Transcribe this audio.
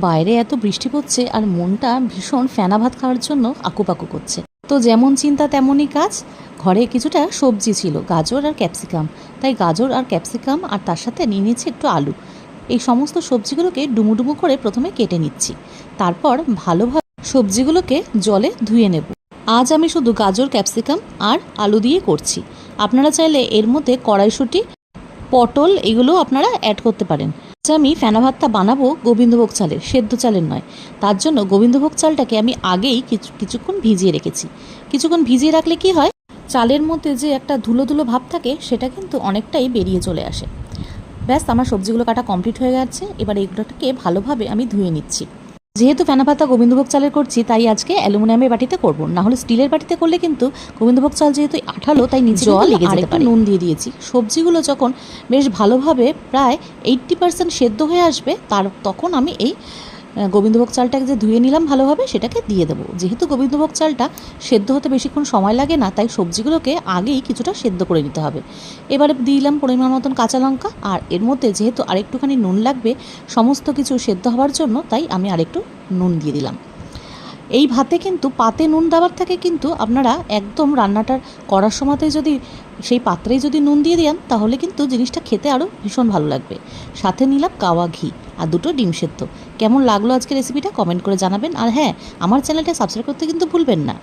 বাইরে এত বৃষ্টি পড়ছে আর মনটা ভীষণ ফেনা ভাত খাওয়ার জন্য আকুপাকু করছে। তো যেমন চিন্তা তেমনই কাজ। ঘরে কিছুটা সবজি ছিল, গাজর আর ক্যাপসিকাম। তাই গাজর আর ক্যাপসিকাম আর তার সাথে নিয়ে নিচ্ছি একটু আলু। এই সমস্ত সবজিগুলোকে ডুমো ডুমো করে প্রথমে কেটে নিচ্ছি, তারপর ভালোভাবে সবজিগুলোকে জলে ধুয়ে নেব। আজ আমি শুধু গাজর, ক্যাপসিকাম আর আলু দিয়ে করছি। আপনারা চাইলে এর মধ্যে কড়াইশুঁটি, পটল এগুলো আপনারা অ্যাড করতে পারেন। আমি ফেনা ভাতটা বানাবো গোবিন্দভোগ চালের, সেদ্ধ চালের নয়। তার জন্য গোবিন্দভোগ চালটাকে আমি আগেই কিছুক্ষণ ভিজিয়ে রেখেছি। কিছুক্ষণ ভিজিয়ে রাখলে কি হয়, চালের মধ্যে যে একটা ধুলো ধুলো ভাব থাকে সেটা কিন্তু অনেকটাই বেরিয়ে চলে আসে। ব্যাস, আমার সবজিগুলো কাটা কমপ্লিট হয়ে গেছে। এবার এগুলোটাকে ভালোভাবে আমি ধুয়ে নিচ্ছি। যেহেতু ফেনা ভাতটা গোবিন্দভোগ চালের করছি, তাই আজকে অ্যালুমিনিয়ামের বাটিতে করব, না হলে স্টিলের বাটিতে করলে কিন্তু গোবিন্দভোগ চাল যেহেতু আঠালো, তাই নিচে জল লেগে যেতে পারে। নুন দিয়ে দিয়েছি। সবজিগুলো যখন বেশ ভালোভাবে প্রায় 80% সেদ্ধ হয়ে আসবে, তখন আমি এই গোবিন্দভোগ চালটাকে যে ধুয়ে নিলাম ভালোভাবে সেটাকে দিয়ে দেবো। যেহেতু গোবিন্দভোগ চালটা সেদ্ধ হতে বেশিক্ষণ সময় লাগে না, তাই সবজিগুলোকে আগেই কিছুটা সেদ্ধ করে নিতে হবে। এবারে দিলাম পরিমাণ মতন কাঁচা লঙ্কা, আর এর মধ্যে যেহেতু আরেকটুখানি নুন লাগবে সমস্ত কিছু সেদ্ধ হওয়ার জন্য, তাই আমি আরেকটু নুন দিয়ে দিলাম। এই ভাতে কিন্তু পাতে নুন দেওয়ার থেকে কিন্তু আপনারা একদম রান্নাটার করার সময়তে যদি সেই পাত্রেই যদি নুন দিয়ে দেন, তাহলে কিন্তু জিনিসটা খেতে আরও ভীষণ ভালো লাগবে। সাথে নিলাম গাওয়া ঘি আর 2টো ডিম সেদ্ধ। কেমন লাগলো আজকে রেসিপিটা কমেন্ট করে জানাবেন। আর হ্যাঁ, আমার চ্যানেলটা সাবস্ক্রাইব করতে কিন্তু ভুলবেন না।